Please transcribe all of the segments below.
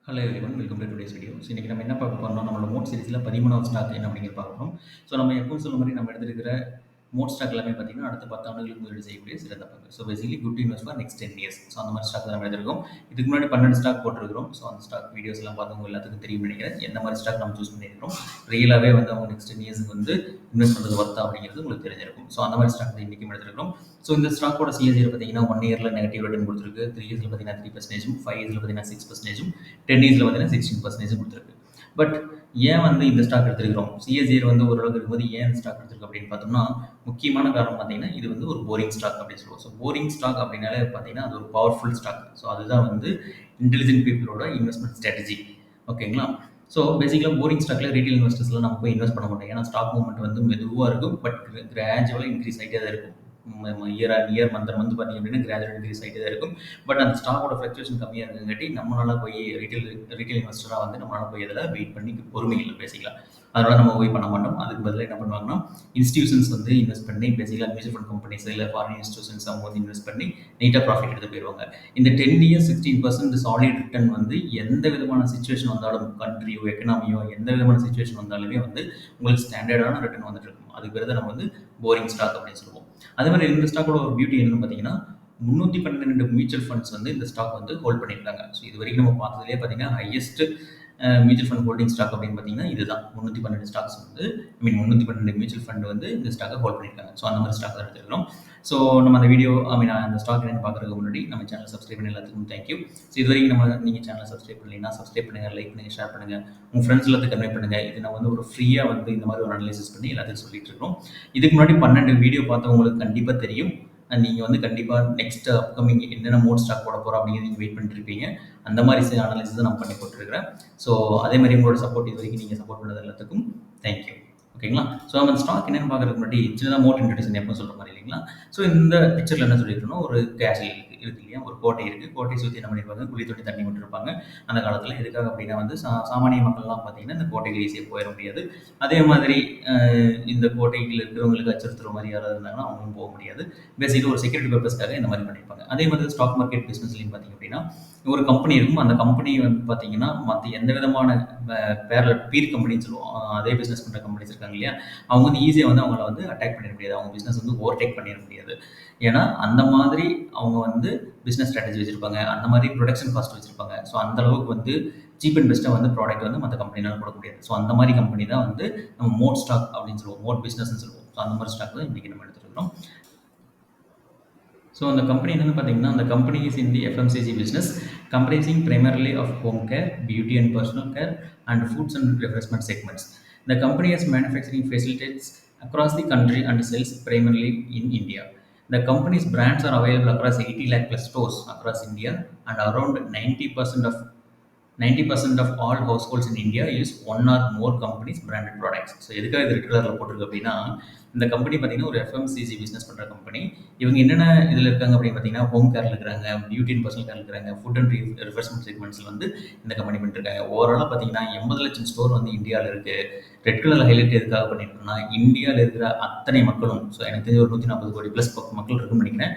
Hello everyone welcome to today's video. So இன்றைக்கி நம்ம என்ன பார்க்க போறோம்னா, நம்மளோட மோட் சீரிஸில் 13வது ஸ்டாக் என்ன அப்படிங்கிறது பார்க்குறோம். ஸோ நம்ம எப்பவும் சொல்ல மாதிரி நம்ம எடுத்துருக்கிற மோட் ஸ்டாக் எல்லாமே பார்த்தீங்கன்னா அடுத்த 10 ஆண்டுகளுக்கு முதலீடு செய்யக்கூடிய சிறந்த பங்கு. So basically good to invest for next 10 years. So அந்த மாதிரி ஸ்டாக் தான் நம்ம எடுத்திருக்கோம். இதுக்கு முன்னாடி 12 ஸ்டாக் போட்டிருக்கிறோம். ஸோ அந்த ஸ்டாக் வீடியோஸ் எல்லாம் பார்த்தவங்க எல்லாத்துக்கும் தெரியும் நினைக்கிறேன். எந்த மாதிரி ஸ்டாக் நம்ம சூஸ் பண்ணியிருக்கிறோம், ரியலாகவே வந்து அவங்க நெக்ஸ்ட் 10 இயர்ஸ்க்கு வந்து இன்வெஸ்ட் பண்ணுறது ஒர்த்தா அப்படிங்கிறது உங்களுக்கு தெரிஞ்சிருக்கும். ஸோ அந்த மாதிரி ஸ்டாக் தான் இன்றைக்கும் எடுத்திருக்கிறோம். ஸோ இந்த ஸ்டாக்கோட சிஎஸ்ஆர் பார்த்தீங்கன்னா 1 இயரில் நெகட்டிவ் ரிட்டர்ன் கொடுத்துருக்கு, 3 இயர்ஸில் பார்த்தீங்கன்னா 3%, 5 இயர்ஸில் பார்த்தீங்கன்னா 6%, 10 இயர்ஸில் பார்த்தீங்கன்னா 16% கொடுத்துருக்கு. பட் ஏன் வந்து இந்த ஸ்டாக் எடுத்துருக்கிறோம், சிஎஸ்ஆர் வந்து ஓரளவுக்கு இருக்கும்போது ஏன் இந்த ஸ்டாக் எடுத்துருக்கு அப்படின்னு பார்த்தோம்னா, முக்கியமான காரணம் பார்த்தீங்கன்னா இது வந்து ஒரு போரிங் ஸ்டாக் அப்படின்னு சொல்லுவோம். ஸோ போரிங் ஸ்டாக் அப்படின்னாலே பார்த்தீங்கன்னா அது ஒரு பவர்ஃபுல் ஸ்டாக். ஸோ அதுதான் வந்து இன்டெலிஜென்ட் பீப்புளோட இன்வெஸ்ட்மெண்ட் ஸ்ட்ராட்டஜி. ஓகேங்களா? ஸோ பேசிக்கலாக போரிங் ஸ்டாக்ல ரீட்டைல் இன்வெஸ்டர்ஸ்லாம் நம்ம போய் இன்வெஸ்ட் பண்ண மாட்டோம். ஏன்னா ஸ்டாக் மூவ்மெண்ட் வந்து மெதுவாக இருக்கும், பட் கிராஜுவலாக இன்க்ரீஸ் ஆகிட்டே தான் இருக்கும். இயர் ஆன் இயர் மந்த் பார்த்தீங்க அப்படின்னா கிராஜுவல் இன்க்ரீஸ் ஆகிட்டே தான் இருக்கும். பட் அந்த ஸ்டாக்கோட ஃப்ளக்சுவேஷன் கம்மியாக இருக்குங்காட்டி நம்மளால போய் ரீட்டைல் இன்வெஸ்டராக வந்து நம்மளால போய் இதில் வெயிட் பண்ணி பொறுமை இல்லை பேசிக்கலாம். அதனால நம்ம போய் பண்ண மாட்டோம். அதுக்கு பதிலாக என்ன பண்ணுவாங்கன்னா, இன்ஸ்டியூஷன்ஸ் வந்து இன்வெஸ்ட் பண்ணி பேசிக்கலாக மியூச்சுவல் ஃபண்ட் கம்பெனிஸ் இல்லை ஃபாரின் இன்ஸ்டியூஷன்ஸ் அவங்க வந்து இன்வெஸ்ட் பண்ணி நீட்டாக ப்ராஃபிட் எடுத்து போயிடுவாங்க. இந்த 10 இயர்ஸ் 16% சாலிட் ரிட்டர்ன் வந்து எந்த விதமான சுச்சுவேஷன் வந்தாலும், கண்ட்ரியோ எக்கனாமியோ எந்த விதமான சுச்சுவேஷன் வந்தாலுமே வந்து உங்களுக்கு ஸ்டாண்டர்டான ரிட்டர்ன் வந்துட்டு இருக்கும். அதுக்கு பேர் தான் நம்ம வந்து போரிங் ஸ்டாக் அப்படின்னு சொல்லுவோம். அதே மாதிரி இந்த ஸ்டாக்கோட ஒரு பியூட்டி என்னன்னு பார்த்தீங்கன்னா, 312 மியூச்சுவல் ஃபண்ட்ஸ் வந்து இந்த ஸ்டாக் வந்து ஹோல்ட் பண்ணியிருக்காங்க. ஸோ இது வரைக்கும் நம்ம பார்த்ததுலேயே பார்த்தீங்கன்னா highest mutual fund holding stock அப்படின்னு பார்த்தீங்கன்னா இதுதான். 312 ஸ்டாக்ஸ் வந்து 312 மியூச்சுவல் ஃபண்ட் வந்து இந்த ஸ்டாக்கை ஹோல்ட் பண்ணியிருக்காங்க. ஸோ அந்த மாதிரி ஸ்டாக் தான் எடுத்துருக்கோம். ஸோ நம்ம அந்த வீடியோ அந்த ஸ்டாக் என்னென்னு பார்க்குறதுக்கு முன்னாடி நம்ம சேனல் சப்ஸ்கிரைப் பண்ணி எல்லாத்துக்கும் தேங்க்யூ. ஸோ இது வரைக்கும் நீங்கள் சேனல் சப்ஸ்கிரைப் பண்ணலைன்னா சப்ஸ்கிரைப் பண்ணுங்கள், லைக் பண்ணுங்கள், ஷேர் பண்ணுங்கள், உங்கள் ஃப்ரெண்ட்ஸ் எல்லாத்துக்கும் கன்வே பண்ணுங்கள். இது நம்ம வந்து ஒரு ஃப்ரீயாக வந்து இந்த மாதிரி ஒரு அனலைசிஸ் பண்ணி எல்லாத்துக்கும் சொல்லிட்டு இருக்கோம். இதுக்கு முன்னாடி 12 வீடியோ பார்த்தவங்களுக்கு கண்டிப்பாக தெரியும். நீங்கள் வந்து கண்டிப்பாக நெக்ஸ்ட் அப்கமிங் என்னென்ன மோட் ஸ்டாக் போட போகிறோம் அப்படிங்கிறது நீங்கள் வெயிட் பண்ணிட்டு இருப்பீங்க. அந்த மாதிரி அனலைசிஸ் நான் பண்ணி போட்டுருக்கிறேன். ஸோ அதே மாதிரி உங்களோட சப்போர்ட் இது வரைக்கும் நீங்கள் சப்போர்ட் பண்ணது எல்லாத்துக்கும் தேங்க்யூ. ஓகேங்களா? ஸோ நம்ம ஸ்டாக் என்னென்னு பார்க்குறதுக்கு முன்னாடி சின்னதாக மோட் இன்ட்ரடியூஷன் எப்போ சொல்கிற மாதிரி இல்லைங்களா? ஸோ இந்த பிக்சரில் என்ன சொல்லியிருக்கணும், ஒரு கேஷில் இருக்கு இல்லையா, ஒரு கோட்டை இருக்குது. கோட்டையை சுற்றி என்ன பண்ணியிருப்பாங்க, குழி தொட்டி தண்ணி விட்டுருப்பாங்க அந்த காலத்தில். எதுக்காக அப்படின்னா வந்து சாமானிய மக்கள்லாம் பார்த்தீங்கன்னா இந்த கோட்டைகள் ஈஸியாக போயிட முடியாது. அதே மாதிரி இந்த கோட்டைகள் இருக்கிறவங்களுக்கு அச்சுறுத்துற மாதிரி யாராவது இருந்தாங்கன்னா அவங்களும் போக முடியாது. பேசிக்கலி ஒரு செக்யூரிட்டி பர்பஸ்க்காக இந்த மாதிரி பண்ணியிருப்பாங்க. அதே மாதிரி ஸ்டாக் மார்க்கெட் பிஸ்னஸ்லையும் பார்த்தீங்க அப்படின்னா ஒரு கம்பெனி இருக்கும். அந்த கம்பெனி வந்து பார்த்தீங்கன்னா மற்ற எந்த விதமான பீர் கம்பெனின்னு சொல்லுவோம், அதே பிஸ்னஸ் பண்ணுற கம்பெனிஸ் இருக்காங்க இல்லையா, அவங்க வந்து ஈஸியாக வந்து அவங்கள வந்து அட்டாக் பண்ணிட முடியாது, அவங்க பிஸ்னஸ் வந்து ஓவர்டேக் பண்ணிட முடியாது. ஏன்னா அந்த மாதிரி அவங்க வந்து பிஸ்னஸ் ஸ்ட்ராட்டஜி வச்சுருப்பாங்க, அந்த மாதிரி ப்ரொடக்ஷன் காஸ்ட் வச்சுருப்பாங்க. ஸோ அந்த அளவுக்கு வந்து சீப் அண்ட் பெஸ்ட்டாக வந்து ப்ராடக்ட் வந்து மற்ற கம்பெனினாலும் கொடுக்க முடியாது. ஸோ அந்த மாதிரி கம்பெனி தான் வந்து நம்ம மோட் ஸ்டாக் அப்படின்னு சொல்லுவோம், மோட் பிஸ்னஸ்ன்னு சொல்லுவோம். ஸோ அந்த மாதிரி ஸ்டாக் தான் இன்றைக்கி நம்ம எடுத்துருக்கிறோம். ஸோ அந்த கம்பெனி என்னென்னு பார்த்தீங்கன்னா, அந்த company is in the FMCG business comprising primarily of home care, beauty and personal care and foods and refreshment segments. The company has manufacturing facilities across the country and sells primarily in India. The company's brands are available across 80 lakh plus stores across India, and around 90% of all households in India use one or more companies branded products. So எதுக்காக இது red கலரில் போட்டிருக்கு அப்படின்னா, இந்த company பார்த்தீங்கன்னா ஒரு FMCG business பண்ணுற company. இவங்க என்னென்ன இதில் இருக்காங்க அப்படின்னு பார்த்தீங்கன்னா, ஹோம் கேரில் இருக்கிறாங்க, பியூட்டி அண்ட் பர்சனல் கேர் இருக்கிறாங்க, ஃபுட் அண்ட் ரிஃப்ரெஷ்மெண்ட் செக்மெண்ட்ஸில் வந்து இந்த கம்பெனி பண்ணிட்டுருக்காங்க. ஓவராலாக பார்த்தீங்கன்னா 80 லட்சம் ஸ்டோர் வந்து இந்தியாவில் இருக்குது. ரெட் கலரில் ஹைலைட் எதுக்காக பண்ணியிருக்கோம்னா, இந்தியாவில் இருக்கிற அத்தனை மக்களும், ஸோ எனக்கு தெரிஞ்ச ஒரு 140 கோடி ப்ளஸ் மக்கள் இருக்குன்னு நினைக்கிறேன்,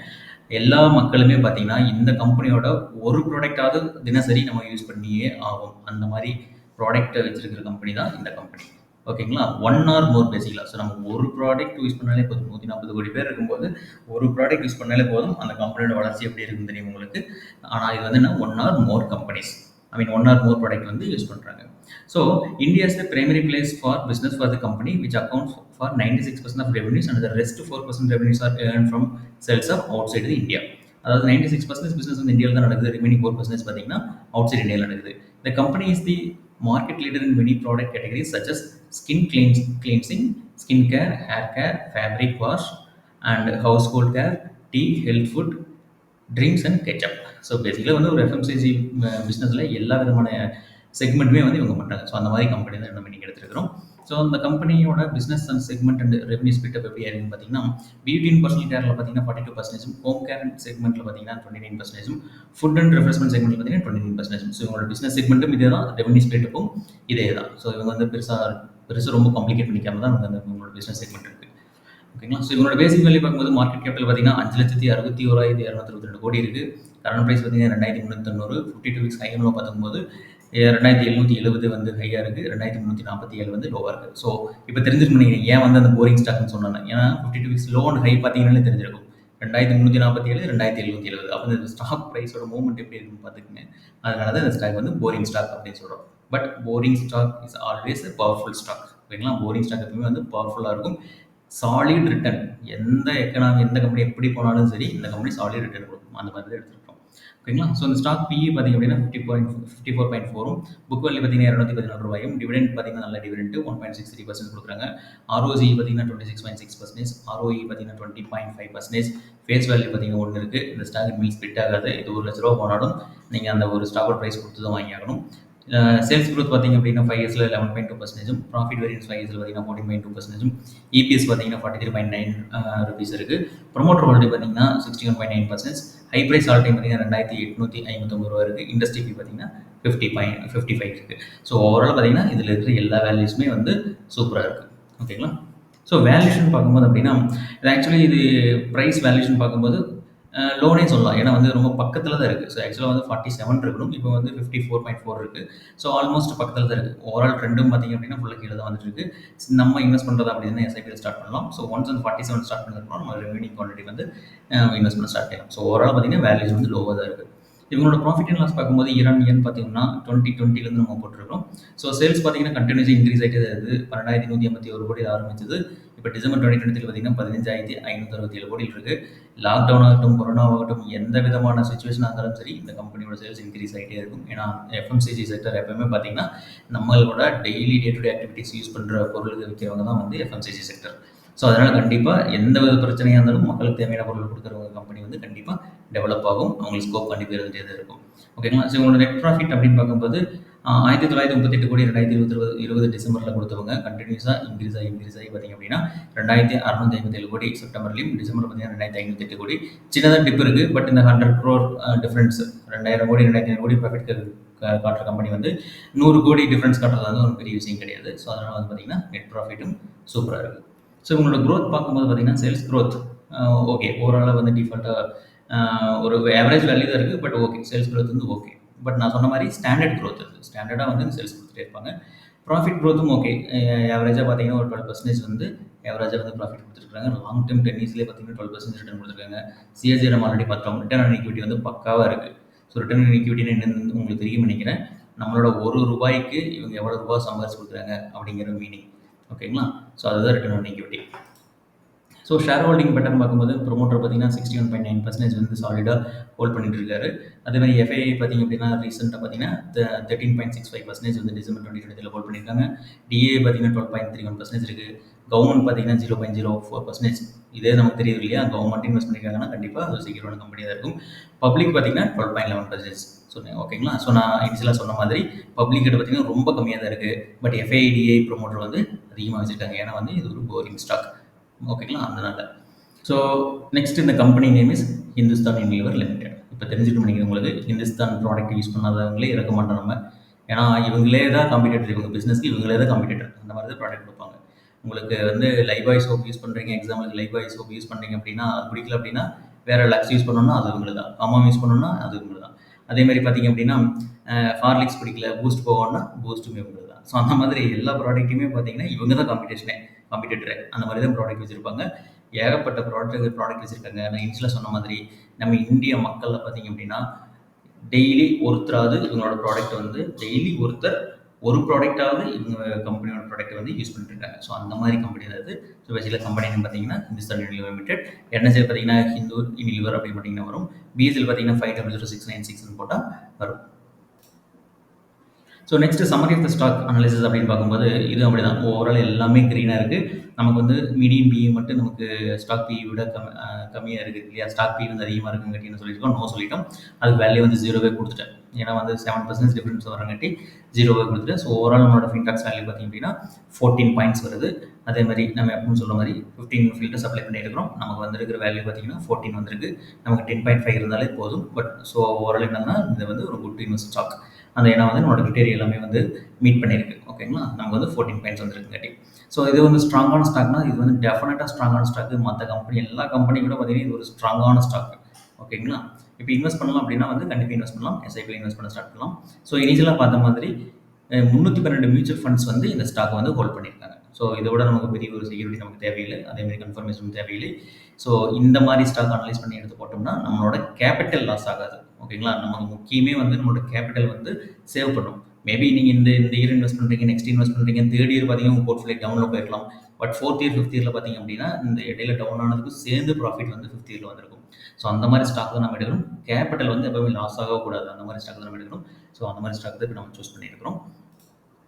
எல்லா மக்களுமே பார்த்தீங்கன்னா இந்த கம்பெனியோட ஒரு ப்ராடக்டாவது தினசரி நம்ம யூஸ் பண்ணியே ஆகும். அந்த மாதிரி ப்ராடக்ட்டை வச்சிருக்கிற கம்பெனி தான் இந்த கம்பெனி. ஓகேங்களா? ஒன் ஆர் மோர் பேசிக்கலாக. ஸோ நம்ம ஒரு ப்ராடக்ட் யூஸ் பண்ணாலே போதும். 140 கோடி பேர் இருக்கும்போது ஒரு ப்ராடக்ட் யூஸ் பண்ணாலே போதும், அந்த கம்பெனியோட வளர்ச்சி எப்படி இருக்குன்னு தெரியும் உங்களுக்கு. ஆனால் இது வந்து என்ன, ஒன் ஆர் மோர் கம்பெனிஸ், ஒன் ஆர் மோர் ப்ராடக்ட் வந்து யூஸ் பண்ணுறாங்க. So India is the primary place for business for the company, which accounts for 96% of revenues, and the rest 4% revenues are earned from sales of outside the India. அதாவது 96% business வந்து இந்தியாவில் தான் நடக்குது, remaining 4% பார்த்தீங்கன்னா out side இந்தியாவில் நடக்குது. The company is the market leader in many product categories such as skin cleansing, skin care, hair care, fabric wash, and household care, tea, health food, drinks and ketchup. So பேசிக்கலாக வந்து ஒரு FMCG பிஸ்னஸில் எல்லா விதமான செக்மெண்ட்டுமே வந்து இவங்க பண்ணுறாங்க. So அந்த மாதிரி கம்பெனி தான் நம்ம நீங்கள் எடுத்துருக்கிறோம். ஸோ அந்த கம்பெனியோட business and segment and revenue split up எப்படி ஆயிருக்குன்னு பார்த்தீங்கன்னா, பியூட்டி அண்ட் பர்சனல் கேரில் பார்த்தீங்கன்னா 42%, ஹோம் கேர் செக்மெண்ட்டில் பார்த்தீங்கன்னா 29%, ஃபுட் அண்ட் ரெஃப்ரெஷ்மெண்ட் செக்மெண்ட்டில் பார்த்தீங்கன்னா 29%. ஸோ இவங்களோட பிஸ்னஸ் செக்மெண்ட்டும் இதே தான், ரெவன்யூ ஸ்பிட்டப்பும் இதே தான். ஸோ இவங்க வந்து பெருசாக ரொம்ப காம்ப்ளிகேட் பண்ணிக்காம தான் அந்த இவங்களோட பிஸ்னஸ் செக்மெண்ட் இருக்குது. ஓகேங்களா? ஸோ இவங்களோட பேசிக் வேல்யூ பார்க்கும்போது மார்க்கெட் கேபிட்டல் பார்த்தீங்கன்னா 5,61,222 கோடி இருக்குது. கரண்ட் ப்ரைஸ் பார்த்தீங்கன்னா 2,390. 52 வீக்ஸ் ஹை லோ பார்க்கும்போது 2770 வந்து ஹையா இருக்கு. 2347 வந்து லோவா இருக்கு. ஸோ இப்ப தெரிஞ்சிருக்கும் நினைக்கிறேன் ஏன் வந்து அந்த போரிங் ஸ்டாக்ன்னு சொன்னேன்னு. ஏன்னா 52 வீக்ஸ் லோ அண்ட் ஹை பார்த்தீங்கன்னாலே தெரிஞ்சிருக்கும். 2347, 2770. அப்ப இந்த ஸ்டாக் பிரைஸோட மூவ்மெண்ட் எப்படி இருக்குன்னு பார்த்துக்கங்க. அதனால தான் இந்த ஸ்டாக் வந்து போரிங் ஸ்டாக் அப்படின்னு சொல்றோம். But boring stock is always a powerful stock. ஓகேங்களா? போரிங் ஸ்டாக் எப்பவுமே வந்து பவர்ஃபுல்லா இருக்கும். Solid return. எந்த கம்பெனி எப்படி போனாலும் சரி, இந்த கம்பெனி சாலிட் ரிட்டர்ன் குடுக்கும். அந்த மாதிரி தான் எடுத்துருக்கோம். ஓகேங்களா? ஸோ இந்த ஸ்டாக் பிஇ பார்த்தீங்க அப்படின்னா 54.4ம், புக் வேல்யூ பார்த்தீங்கன்னா ரூ. 214, டிவிடெண்ட் பார்த்தீங்கன்னா நல்ல டிவிடெண்ட் 1.63% குடுக்குறாங்க. ROCE பார்த்தீங்கன்னா 26.6%, ROE பார்த்தீங்கன்னா 20.5%, ஃபேஸ் வேல்யூ பார்த்தீங்கன்னா 1 இருக்கு. இந்த ஸ்டாக் இனிமேல் ஸ்பிளிட் ஆகாது. இது ரூ. 1,00,000 போனாலும் நீங்க அந்த ஒரு ஸ்டாக்கோட பிரைஸ் குடுத்து தான் வாங்கி ஆகணும். சேல்ஸ் குரோத் பார்த்தீங்க அப்படின்னா 5 இயர்ஸ்ல 11.2%, ப்ராஃபிட் வேரியன்ஸ் 5 இயர்ஸ்ல பார்த்தீங்கன்னா 14.2%, இபிஎஸ் பார்த்தீங்கன்னா 43.9 ருபீஸ் இருக்கு. ப்ரொமோட்டர் ஹோல்டிங் பார்த்தீங்கன்னா 61.9%, ஹை பிரைஸ் ஆல் டைம் பார்த்தீங்கன்னா ரூ. 2,859 இருக்கு. இண்டஸ்ட்ரி ஃபீ பார்த்தீங்கன்னா 55 இருக்கு. ஸோ ஓவரால் பார்த்தீங்கன்னா இதில் இருக்கிற எல்லா வேல்யூஸுமே வந்து சூப்பராக இருக்கு. ஓகேங்களா? ஸோ வேல்யூஷன் பார்க்கும்போது அப்படின்னா இது ப்ரைஸ் வேல்யூஷன் பார்க்கும்போது லோனே சொல்லலாம். ஏன்னா வந்து ரொம்ப பக்கத்தில் தான் இருக்குது. ஸோ ஆக்சுவலாக வந்து 47 இருக்கணும். இப்போ வந்து 54.4 இருக்குது. ஸோ ஆல்மோஸ்ட் பக்கத்தில் தான் இருக்குது. ஓவரால் ட்ரெண்டும் பார்த்தீங்க அப்படின்னா ஃபுல்லாக கீழே தான் வந்துட்டு இருக்கு. நம்ம இன்வெஸ்ட் பண்ணுறது அப்படின்னா எஸ்ஐபியில் ஸ்டார்ட் பண்ணலாம். ஸோ ஒன்ஸ் வந்து 47 ஸ்டார்ட் பண்ணிருக்கோம், நம்ம ரிமைனிங் குவான்டிட்டி வந்து இன்வெஸ்ட் பண்ண ஸ்டார்ட் பண்ணலாம். ஸோ ஓவரால் பார்த்தீங்கன்னா வேல்யூஸ் வந்து லோவாக தான் இருக்குது. இவங்களோட ப்ராஃபிட் அண்ட் லாஸ் பார்க்கும்போது இயர் பார்த்தீங்கன்னா 2020லேருந்து நம்ம போட்டிருக்கோம். ஸோ சேல்ஸ் பார்த்தீங்கன்னா கண்டினியூஸாக இன்க்ரீஸ் ஆகிட்டே தான் இருக்குது. 12,181 கோடி ஆரம்பிச்சது. இப்போ டிசம்பர் 2023 பார்த்தீங்கன்னா 15,567 கோடியில் இருக்குது. லாக்டவுன் ஆகட்டும், கொரோனா ஆகட்டும், எந்த விதமான சுச்சுவேஷனாக இருந்தாலும் சரி, இந்த கம்பெனியோட சேல்ஸ் இன்க்ரீஸ் ஆகிட்டே இருக்கும். ஏன்னா எஃப்எம்சிஜி செக்டர் எப்பவுமே பார்த்தீங்கன்னா நம்மளோட daily day to day activities use பண்ணுற பொருளுக்கு விற்கிறவங்க தான் வந்து எஃப்எம்சிஜி செக்டர். ஸோ அதனால் கண்டிப்பாக எந்த வித பிரச்சனையாக இருந்தாலும் மக்களுக்கு தேவையான பொருள் கொடுக்குறவங்க கம்பெனி வந்து கண்டிப்பாக டெவலப் ஆகும். அவங்களுக்கு ஸ்கோப் கண்டிப்பாக இருந்துகிட்டே தான் இருக்கும். ஓகேங்களா? ஸோ உங்களோட நெட் ப்ராஃபிட் அப்படின்னு பார்க்கும்போது 1938 கோடி 2020 டிசம்பரில் கொடுத்தவங்க கண்டினியூஸாக இன்க்ரீஸ் ஆகி பார்த்தீங்க அப்படின்னா 2,657 கோடி செப்டம்பர்லையும், டிசம்பர் பார்த்தீங்கன்னா 2,508 கோடி. சின்னதாக டிப் இருக்குது. பட் இந்த 100 crore டிஃப்ரென்ஸ் 2,000 கோடி 2,500 கோடி ப்ராஃபிட் காட்டுற கம்பெனி வந்து 100 கோடி டிஃப்ரென்ஸ் காட்டுறது வந்து ஒரு பெரிய விஷயம் கிடையாது. ஸோ அதனால் வந்து பார்த்தீங்கன்னா நெட் ப்ராஃபிட்டும் சூப்பராக இருக்குது. ஸோ உங்களோட க்ரோத் பார்க்கும்போது பார்த்தீங்கன்னா சேல்ஸ் க்ரோத் ஓகே, ஓவராலாக வந்து டிஃபால்ட்டாக ஒரு ஆவரேஜ் வேல்யூ தான் இருக்குது. பட் ஓகே, சேல்ஸ் க்ரோத் வந்து ஓகே. பட் நான் சொன்ன மாதிரி ஸ்டாண்டர்ட் க்ரோத் இருக்குது. ஸ்டாண்டர்டாக வந்து சேல்ஸ் கொடுத்துட்டே இருப்பாங்க. ப்ராஃபிட் க்ரோத்தும் ஓகே, ஆவரேஜாக பார்த்தீங்கன்னா ஒரு 12% வந்து ஆவரேஜாக வந்து ப்ராஃபிட் கொடுத்துருக்காங்க. லாங் டேர்ம் 10 இயர்ஸ்லேயே பார்த்தீங்கன்னா 12% ரிட்டர்ன் கொடுத்துருக்காங்க. சிஎஸ்ஜி நம்ம ஆல்ரெடி பார்த்தோம். ரிட்டர்ன் ஆன் ஈக்விட்டி வந்து பக்காவாக இருக்குது. ஸோ ரிட்டர்ன் ஆன் ஈக்விட்டின்னு என்னன்னு உங்களுக்கு தெரியும் நினைக்கிறேன். நம்மளோட ₹1 இவங்க எவ்வளோ ரூபா சம்பாதிச்சு கொடுக்குறாங்க அப்படிங்கிற மீனிங். ஓகேங்களா? ஸோ அதுதான் return on equity. So share holding pattern பார்க்கும்போது ப்ரொமோட்டர் பார்த்தீங்கன்னா 61.9% வந்து சாலிடாக ஹோல்ட் பண்ணிட்டு இருக்காரு. அதே மாதிரி எஃப்ஐஐ பார்த்தீங்க அப்படின்னா ரீசெண்டாக பார்த்தீங்கன்னா 13.65% வந்து டிசம்பர் 2020 ஹோல்ட் பண்ணியிருக்காங்க. டிஏ பார்த்தீங்கன்னா 12.31% இருக்குது. கவர்மெண்ட் பார்த்தீங்கன்னா 0.04%. இதே நமக்கு தெரியுது இல்லையா, கவர்மெண்ட் இன்வெஸ்ட் பண்ணியிருக்காங்கன்னா கண்டிப்பாக அது செக்யூரான கம்பெனியாக தான் இருக்கும். பப்ளிக் பார்த்தீங்கன்னா 12.11% சொன்னேன். ஓகேங்களா? ஸோ நான் இனிஷியலாக சொன்ன மாதிரி பப்ளிக் கிட்ட பார்த்தீங்கன்னா ரொம்ப கம்மியாக தான் இருக்குது. பட் எஃப்ஐடிஐ ப்ரொமோட்டர் வந்து அதிகமாக வச்சுருக்காங்க. ஏன்னா வந்து இது ஒரு போரிங் ஸ்டாக். ஓகேங்களா? அதனால ஸோ நெக்ஸ்ட் இந்த company name is Hindustan Unilever Limited. இப்போ தெரிஞ்சுட்டு நினைக்கிறேன் உங்களுக்கு, ஹிந்துஸ்தான் ப்ராடக்ட் யூஸ் பண்ணாதவங்களே இறக்க மாட்டோம் நம்ம. ஏன்னா இவங்களே தான் காம்படிட்டர், இவங்க பிஸ்னஸ்க்கு இவங்களே தான் காம்படிட்டர். அந்த மாதிரி தான் ப்ராடக்ட் கொடுப்பாங்க. உங்களுக்கு வந்து லைபாய் சோப் யூஸ் பண்ணுறீங்க, எக்ஸாம்பிளுக்கு லைபாய் சோப் யூஸ் பண்ணுறீங்க அப்படின்னா அது பிடிக்கல அப்படின்னா வேறு லக்ஸ் யூஸ் பண்ணணும்னா அது இவங்க தான், ஹமாம் யூஸ் பண்ணணும்னா அது இவங்க தான். அதேமாதிரி பார்த்தீங்க அப்படின்னா ஹார்லிக்ஸ் பிடிக்கல, பூஸ்ட் போகணும்னா பூஸ்ட்டுமே இவங்க தான். ஸோ அந்த மாதிரி எல்லா ப்ராடக்ட்டுமே பார்த்தீங்கன்னா இவங்க தான் காம்படிட்டர். அந்த மாதிரி தான் ப்ராடக்ட் வச்சுருப்பாங்க. ஏகப்பட்ட ப்ராடக்ட் வச்சுருக்காங்க. நான் இன்ஷியலாக சொன்ன மாதிரி நம்ம இந்திய மக்களில் பார்த்தீங்க அப்படின்னா டெய்லி ஒருத்தராவது இவங்களோட ப்ராடக்ட் வந்து ஒரு ப்ராடக்டாவது இவங்க கம்பெனியோட ப்ராடக்ட் வந்து யூஸ் பண்ணிட்டு இருக்காங்க. ஸோ அந்த மாதிரி கம்பெனி தான் இது. ஸோ பேசிக்கலாக கம்பெனி பார்த்தீங்கன்னா ஹிந்துஸ்தான் யூனிலிவர் லிமிடெட். என்எஸ்எல் பார்த்தீங்கன்னா ஹிந்து யூனிலிவர் அப்படின்னு பார்த்தீங்கன்னா வரும். பிஎஸ்எல் பார்த்தீங்கன்னா 500696 போட்டால் வரும். So next summary of the stock analysis அப்படின்னு பார்க்கும்போது இது அப்படி தான். ஓவரால் எல்லாமே க்ரீனாக இருக்குது. நமக்கு வந்து மீடியம் பிஇ மட்டும் நமக்கு ஸ்டாக் பிஇ விட கம்மியாக இருக்குது இல்லையா. ஸ்டாக் பிஇ வந்து அதிகமாக இருக்குங்காட்டி என்ன சொல்லியிருக்கோம், நோ சொல்லிட்டோம். அதுக்கு வேல்யூ வந்து 0 கொடுத்துட்டேன். ஏன்னா வந்து 7% டிஃப்ரென்ஸ் வரங்காட்டி 0 கொடுத்துட்டேன். ஸோ ஓவரால் நம்மளோட ஃபின்டாக்ஸ் வேல்யூ பார்த்திங்க அப்படின்னா 14 பாயிண்ட்ஸ் வருது. அதே மாதிரி நம்ம எப்பவும் சொல்ல மாதிரி 15 ஃபில்டர்ஸ் அப்ளை பண்ணியிருக்கிறோம். நமக்கு வந்துருக்கிற வேல்யூ பார்த்திங்கன்னா 14 வந்திருக்கு. நமக்கு 10.5 இருந்தாலே போதும். பட் ஸோ ஓவரால் என்னன்னா இது வந்து ஒரு குட் இன்வெஸ்ட் ஸ்டாக். அந்த ஏன்னா வந்து நம்மளோட கிரிட்டேரியா எல்லாமே வந்து மீட் பண்ணியிருக்கு. ஓகேங்களா? நமக்கு வந்து 14 பாயிண்ட்ஸ் வந்துருக்குங்காட்டி. ஸோ இது வந்து ஸ்ட்ராங்கான ஸ்டாக்னா இது வந்து டெஃபினட்டாக ஸ்ட்ராங்கான ஸ்டாக்கு. மற்ற கம்பெனி எல்லா கம்பெனி கூட பார்த்தீங்கன்னா இது ஒரு ஸ்ட்ராங்கான ஸ்டாக். ஓகேங்களா? இப்போ இன்வெஸ்ட் பண்ணலாம் அப்படின்னா வந்து கண்டிப்பாக இன்வெஸ்ட் பண்ணலாம். எஸ்ஐபியில் இன்வெஸ்ட் பண்ண ஸ்டார்ட் பண்ணலாம். ஸோ இனிஷியலா பார்த்த மாதிரி 312 மியூச்சுவல் ஃபண்ட்ஸ் வந்து இந்த ஸ்டாக் வந்து ஹோல்ட் பண்ணியிருக்காங்க. ஸோ இத விட நமக்கு பெரிய ஒரு செக்யூரிட்டி நமக்கு தேவையில்லை. அதே மாரி கன்ஃபர்மேஷனும் தேவையில்லை. ஸோ இந்த மாரி ஸ்டாக் அனலைஸ் பண்ணி எடுத்து போட்டோம்னா, நம்மளோட கேப்பிட்டல் லாஸ் ஆகாது. ஓகேங்களா? நமக்கு முக்கியமே வந்து நம்மளோட கேப்பிட்டல் வந்து சேவ் பண்ணும். மேபி நீங்க இந்த இந்த இயர் இன்வெஸ்ட் பண்றீங்க, நெக்ஸ்ட் இன்வெஸ்ட் பண்றீங்க, 3 இயர் பார்த்தீங்கன்னா உங்க போர்ட்ஃபோலியோ டவுன்ல போயிருக்கலாம். பட் 4த் இயர், 5த் இயர்ல பார்த்தீங்க அப்படின்னா, இந்த இடையில டவுன் ஆனதுக்கு சேர்ந்து ப்ராஃபிட் வந்து 5த் இயர்ல வந்திருக்கும். ஸோ அந்த மாரி ஸ்டாக் தான் நம்ம எடுக்கணும். கேப்பிட்டல் வந்து எப்பவுமே லாஸ் ஆகக்கூடாது. அந்த மாரி ஸ்டாக் தான் நம்ம எடுக்கணும். ஸோ அந்த மாரி ஸ்டாக் தான் இப்ப நம்ம சூஸ் பண்ணியிருக்கிறோம்.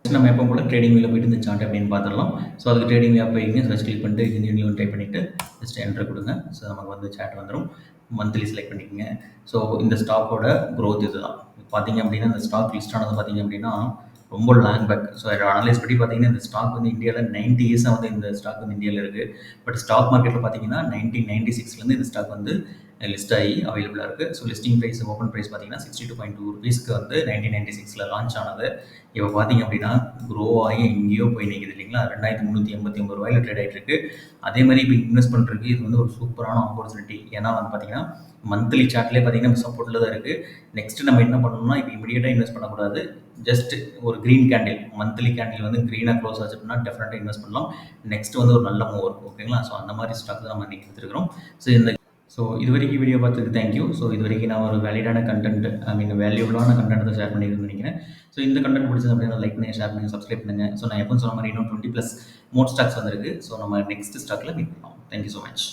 நம்ம எப்பவும் போல ட்ரேடிங் வியூல போயிட்டு இந்த சார்ட் அப்படின்னு பார்த்துடலாம். ஸோ அதுக்கு ட்ரேடிங் வியூ போய்ங்க சர்ச் கிளிக் பண்ணிட்டு நியூ டைப் பண்ணிட்டு ஜஸ்ட் என்டர் கொடுங்க. ஸோ நமக்கு வந்து சார்ட் வந்துடும். மந்த்லி செலக்ட் பண்ணிக்கோங்க. ஸோ இந்த ஸ்டாக்கோட growth இதுதான். பார்த்தீங்க அப்படின்னா இந்த ஸ்டாக் லிஸ்ட் ஆனது பார்த்தீங்க அப்படின்னா ரொம்ப லாங் பேக். ஸோ அனலைஸ் படி பார்த்தீங்கன்னா இந்த ஸ்டாக் வந்து இந்தியாவில் 90 இயர்ஸாக வந்து இந்த ஸ்டாக் வந்து இந்தியாவில் இருக்குது. பட் ஸ்டாக் மார்க்கெட்டில் பார்த்தீங்கன்னா 1996லேருந்து இந்த ஸ்டாக் வந்து லிஸ்ட் ஆகி அவைலபிளாக இருக்குது. So listing price open price பார்த்தீங்கன்னா 62.2 rupeesக்கு வந்து 1996ல் லான்ச் ஆனது. இப்போ பார்த்தீங்க அப்படின்னா க்ரோ ஆகி எங்கேயோ போய் நிற்குது இல்லைங்களா? 2389 ரூபாயில ட்ரேட் ஆகிட்டு இருக்கு. அதே மாதிரி இப்போ இன்வெஸ்ட் பண்ணுறதுக்கு இது வந்து ஒரு சூப்பரான ஆப்பர்ச்சுனிட்டி. ஏன்னா வந்து பார்த்தீங்கன்னா மந்த்லி சார்ட்லேயே பார்த்தீங்கன்னா சப்போர்ட்டில் தான் இருக்குது. நெக்ஸ்ட் நம்ம என்ன பண்ணணும்னா இப்போ இமீடியட்டாக இன்வெஸ்ட் பண்ணக்கூடாது. ஜஸ்ட் ஒரு க்ரீன் கேண்டில் மந்த்லி கேண்டில் வந்து க்ரீனாக க்ளோஸ் ஆச்சு அப்படின்னா டெஃபினட்டாக இன்வெஸ்ட் பண்ணலாம். நெக்ஸ்ட் வந்து ஒரு நல்ல மூவ் இருக்கும். ஓகேங்களா? ஸோ அந்த மாதிரி ஸ்டாக் தான் நம்ம இன்னைக்கு எடுத்துருக்கிறோம். ஸோ இது வரைக்கும் வீடியோ பார்த்ததுக்கு தேங்க்யூ. ஸோ இது வரைக்கும் நான் ஒரு வேலிடான கண்டென்ட் வேல்யூபிளான கண்டென்ட் தான் ஷேர் பண்ணியிருக்கேன்னு நினைக்கிறேன். ஸோ இந்த கண்டென்ட் பிடிச்சது அப்படின்னா லைக் பண்ணுங்கள், ஷேர் பண்ணுங்கள், சப்ஸ்கிரைப் பண்ணுங்கள். ஸோ நான் எப்பவும் சொன்ன மாதிரி இன்னும் 20+ மோர் ஸ்டாக்ஸ் வந்திருக்கு. ஸோ நம்ம நெக்ஸ்ட் ஸ்டாக்கில் மீட் பண்ணலாம். Thank you so much.